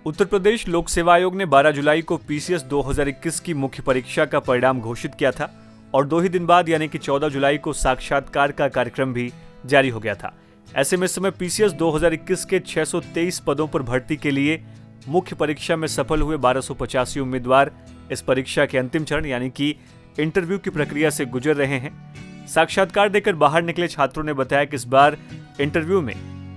उत्तर प्रदेश लोक सेवा आयोग ने 12 जुलाई को पीसीएस 2021 की मुख्य परीक्षा का परिणाम घोषित किया था और 2 ही दिन बाद यानी कि 14 जुलाई को साक्षात्कार का कार्यक्रम भी जारी हो गया था। ऐसे में इस समय पीसीएस 2021 के 623 पदों पर भर्ती के लिए मुख्य परीक्षा में सफल हुए 1285 उम्मीदवार इस परीक्षा के अंतिम चरण यानी कि इंटरव्यू की प्रक्रिया से गुजर रहे हैं। साक्षात्कार देकर बाहर निकले छात्रों ने बताया कि इस बार इंटरव्यू में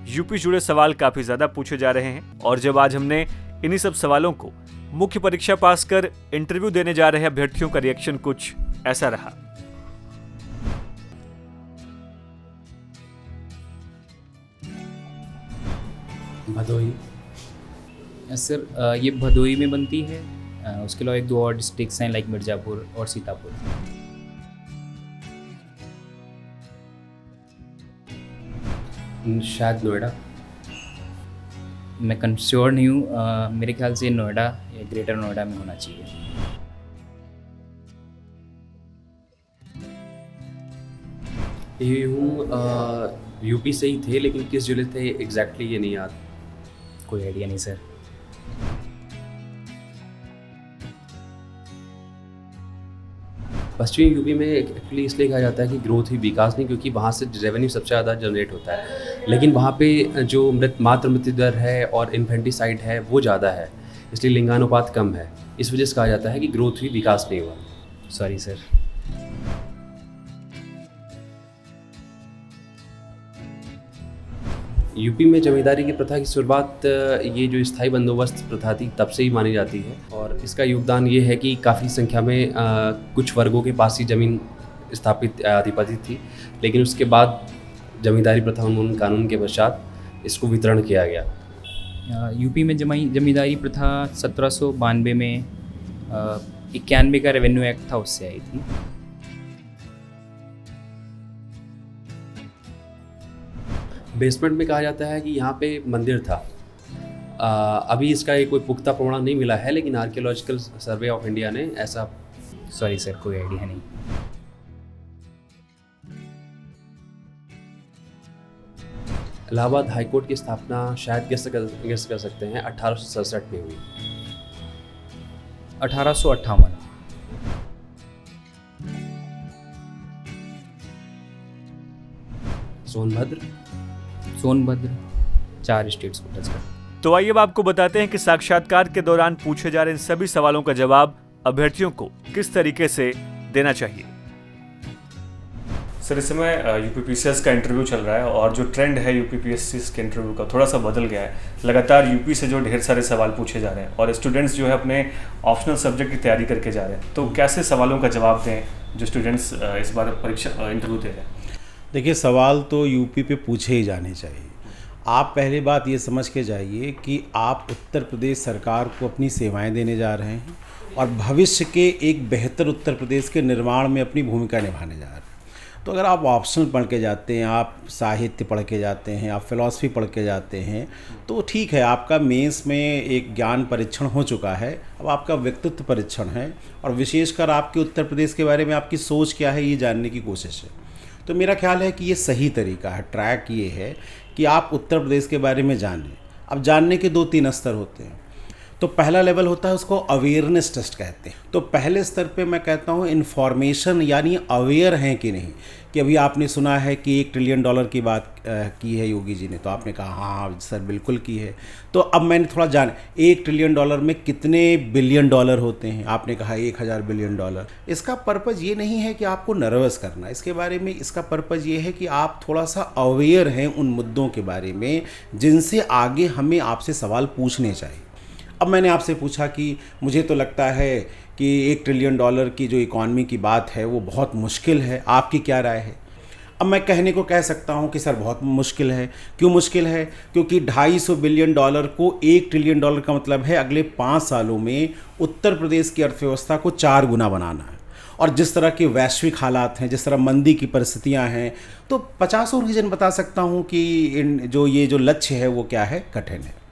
यूपी जुड़े सवाल काफी ज्यादा पूछे जा रहे हैं और जब आज हमने इन्हीं सब सवालों को मुख्य परीक्षा पास कर इंटरव्यू देने जा रहे अभ्यर्थियों का रिएक्शन कुछ ऐसा रहा। भदोही सर, ये भदोही में बनती है। उसके अलावा 1-2 और डिस्ट्रिक्ट्स हैं लाइक मिर्ज़ापुर और सीतापुर। शायद नोएडा। मैं श्योर नहीं हूँ, मेरे ख्याल से नोएडा या ग्रेटर नोएडा में होना चाहिए। ये हूँ यूपी से ही थे, लेकिन किस जिले थे एग्जैक्टली ये नहीं याद। कोई आइडिया नहीं सर। पश्चिमी यूपी में एक्चुअली इसलिए कहा जाता है कि ग्रोथ ही विकास नहीं, क्योंकि वहाँ से रेवेन्यू सबसे ज़्यादा जनरेट होता है, लेकिन वहाँ पे जो मातृ मृत्यु दर है और इन्फेंटिसाइड है वो ज़्यादा है, इसलिए लिंगानुपात कम है। इस वजह से कहा जाता है कि ग्रोथ ही विकास नहीं हुआ। Sorry sir. यूपी में जमींदारी की प्रथा की शुरुआत ये जो स्थायी बंदोबस्त प्रथा थी तब से ही मानी जाती है, और इसका योगदान ये है कि काफ़ी संख्या में कुछ वर्गों के पास ही ज़मीन स्थापित अधिपति थी, लेकिन उसके बाद जमींदारी प्रथा उन्मूलन कानून के पश्चात इसको वितरण किया गया। यूपी में जमींदारी प्रथा 1792 में 91 का रेवेन्यू एक्ट था, उससे आई थी। बेसमेंट में कहा जाता है कि यहाँ पे मंदिर था। अभी इसका कोई पुख्ता प्रमाण नहीं मिला है, लेकिन आर्कियोलॉजिकल सर्वे ऑफ इंडिया ने ऐसा। सॉरी सर, कोई आइडिया नहीं। इलाहाबाद हाई कोर्ट की स्थापना शायद गेस कर सकते हैं 1867 में हुई। 1858। सोनभद्र 4 स्टेट्स को टच कर। तो आइए अब आपको बताते हैं कि साक्षात्कार के दौरान पूछे जा रहे इन सभी सवालों का जवाब अभ्यर्थियों को किस तरीके से देना चाहिए। सर, इस समय यूपीपीसीएस का इंटरव्यू चल रहा है और जो ट्रेंड है यूपीपीएससी के इंटरव्यू का थोड़ा सा बदल गया है। लगातार यूपी से जो ढेर सारे सवाल पूछे जा रहे हैं और स्टूडेंट्स जो है अपने ऑप्शनल सब्जेक्ट की तैयारी करके जा रहे हैं, तो कैसे सवालों का जवाब दें जो स्टूडेंट्स इस बार परीक्षा इंटरव्यू दे रहे हैं? देखिए, सवाल तो यूपी पे पूछे ही जाने चाहिए। आप पहली बात ये समझ के जाइए कि आप उत्तर प्रदेश सरकार को अपनी सेवाएं देने जा रहे हैं और भविष्य के एक बेहतर उत्तर प्रदेश के निर्माण में अपनी भूमिका निभाने जा रहे हैं। तो अगर आप ऑप्शनल पढ़ के जाते हैं, आप साहित्य पढ़ के जाते हैं, आप फिलॉसफी पढ़ के जाते हैं, तो ठीक है, आपका मेंस में एक ज्ञान परीक्षण हो चुका है। अब आपका व्यक्तित्व परीक्षण है और विशेषकर आपके उत्तर प्रदेश के बारे में आपकी सोच क्या है ये जानने की कोशिश है। तो मेरा ख्याल है कि ये सही तरीका है। ट्रैक ये है कि आप उत्तर प्रदेश के बारे में जानें। अब जानने के 2-3 स्तर होते हैं। तो पहला लेवल होता है, उसको अवेयरनेस टेस्ट कहते हैं। तो पहले स्तर पे मैं कहता हूँ इन्फॉर्मेशन यानी अवेयर हैं कि नहीं, कि अभी आपने सुना है कि $1 ट्रिलियन की बात की है योगी जी ने, तो आपने कहा हाँ सर बिल्कुल की है। तो अब मैंने थोड़ा जान, $1 ट्रिलियन में कितने बिलियन डॉलर होते हैं, आपने कहा 1000 बिलियन डॉलर। इसका पर्पज़ ये नहीं है कि आपको नर्वस करना इसके बारे में, इसका पर्पज़ ये है कि आप थोड़ा सा अवेयर हैं उन मुद्दों के बारे में जिनसे आगे हमें आपसे सवाल पूछने चाहिए। अब मैंने आपसे पूछा कि मुझे तो लगता है कि $1 ट्रिलियन की जो इकॉनमी की बात है वो बहुत मुश्किल है, आपकी क्या राय है? अब मैं कहने को कह सकता हूँ कि सर बहुत मुश्किल है। क्यों मुश्किल है? क्योंकि $250 बिलियन को $1 ट्रिलियन का मतलब है अगले 5 सालों में उत्तर प्रदेश की अर्थव्यवस्था को 4 गुना बनाना है। और जिस तरह के वैश्विक हालात हैं, जिस तरह मंदी की परिस्थितियाँ हैं, तो 50 रीजन बता सकता हूँ कि ये जो लक्ष्य है वो क्या है, कठिन है।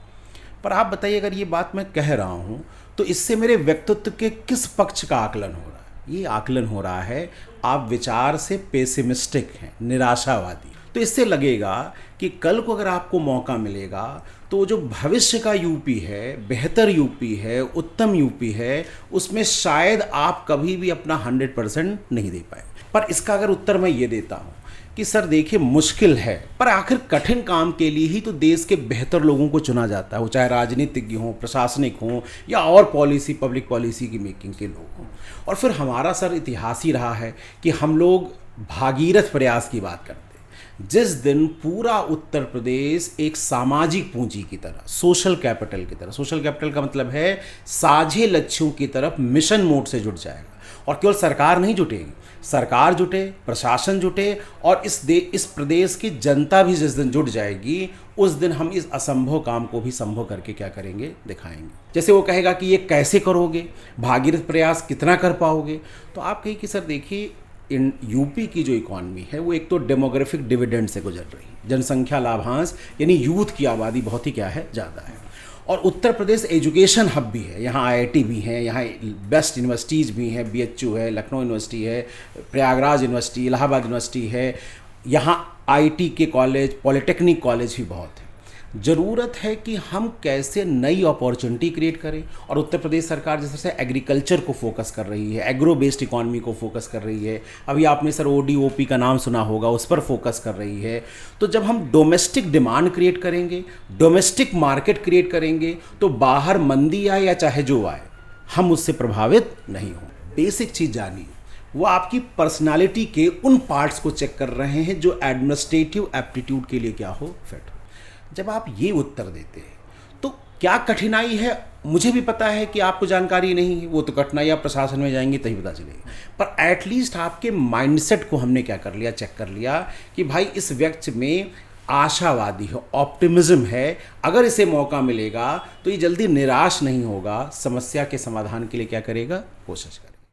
पर आप बताइए, अगर ये बात मैं कह रहा हूँ तो इससे मेरे व्यक्तित्व के किस पक्ष का आकलन हो रहा है? ये आकलन हो रहा है आप विचार से पेसिमिस्टिक हैं, निराशावादी। तो इससे लगेगा कि कल को अगर आपको मौका मिलेगा तो जो भविष्य का यूपी है, बेहतर यूपी है, उत्तम यूपी है, उसमें शायद आप कभी भी अपना 100% नहीं दे पाए। पर इसका अगर उत्तर मैं ये देता हूँ कि सर देखिए मुश्किल है, पर आखिर कठिन काम के लिए ही तो देश के बेहतर लोगों को चुना जाता है, वो चाहे राजनीतिज्ञ हों, प्रशासनिक हों या और पब्लिक पॉलिसी की मेकिंग के लोग हों। और फिर हमारा सर इतिहास ही रहा है कि हम लोग भागीरथ प्रयास की बात करते हैं। जिस दिन पूरा उत्तर प्रदेश एक सामाजिक पूंजी की तरह, सोशल कैपिटल की तरह, सोशल कैपिटल का मतलब है साझे लक्ष्यों की तरफ मिशन मोड से जुड़ जाएगा, और केवल सरकार नहीं जुटेगी, सरकार जुटे, प्रशासन जुटे और इस प्रदेश की जनता भी जिस दिन जुट जाएगी, उस दिन हम इस असंभव काम को भी संभव करके क्या करेंगे, दिखाएंगे। जैसे वो कहेगा कि ये कैसे करोगे, भागीरथ प्रयास कितना कर पाओगे, तो आप कहिए कि सर देखिए इन यूपी की जो इकॉनमी है वो एक तो डेमोग्राफिक डिविडेंड से गुजर रही है, जनसंख्या लाभांश यानी यूथ की आबादी बहुत ही क्या है, ज़्यादा है। और उत्तर प्रदेश एजुकेशन हब भी है, यहाँ आईआईटी भी हैं, यहाँ बेस्ट यूनिवर्सिटीज़ भी हैं, बीएचयू है, लखनऊ यूनिवर्सिटी है, प्रयागराज यूनिवर्सिटी, इलाहाबाद यूनिवर्सिटी है, यहाँ आईटी के कॉलेज, पॉलिटेक्निक कॉलेज भी बहुत है। ज़रूरत है कि हम कैसे नई अपॉर्चुनिटी क्रिएट करें, और उत्तर प्रदेश सरकार जिस तरह से एग्रीकल्चर को फोकस कर रही है, एग्रो बेस्ड इकॉनमी को फोकस कर रही है, अभी आपने सर ओडीओपी का नाम सुना होगा, उस पर फोकस कर रही है। तो जब हम डोमेस्टिक डिमांड क्रिएट करेंगे, डोमेस्टिक मार्केट क्रिएट करेंगे, तो बाहर मंदी आए या चाहे जो आए, हम उससे प्रभावित नहीं हों। बेसिक चीज़ जानिए, वो आपकी पर्सनालिटी के उन पार्ट्स को चेक कर रहे हैं जो एडमिनिस्ट्रेटिव एप्टीट्यूड के लिए क्या हो, फिट हो। जब आप ये उत्तर देते हैं तो क्या कठिनाई है, मुझे भी पता है कि आपको जानकारी नहीं है, वो तो कठिनाई आप प्रशासन में जाएंगे तभी पता चलेगा, पर एटलीस्ट आपके माइंडसेट को हमने क्या कर लिया, चेक कर लिया कि भाई इस व्यक्ति में आशावादी हो, ऑप्टिमिज्म है, अगर इसे मौका मिलेगा तो ये जल्दी निराश नहीं होगा, समस्या के समाधान के लिए क्या करेगा, कोशिश करेगा।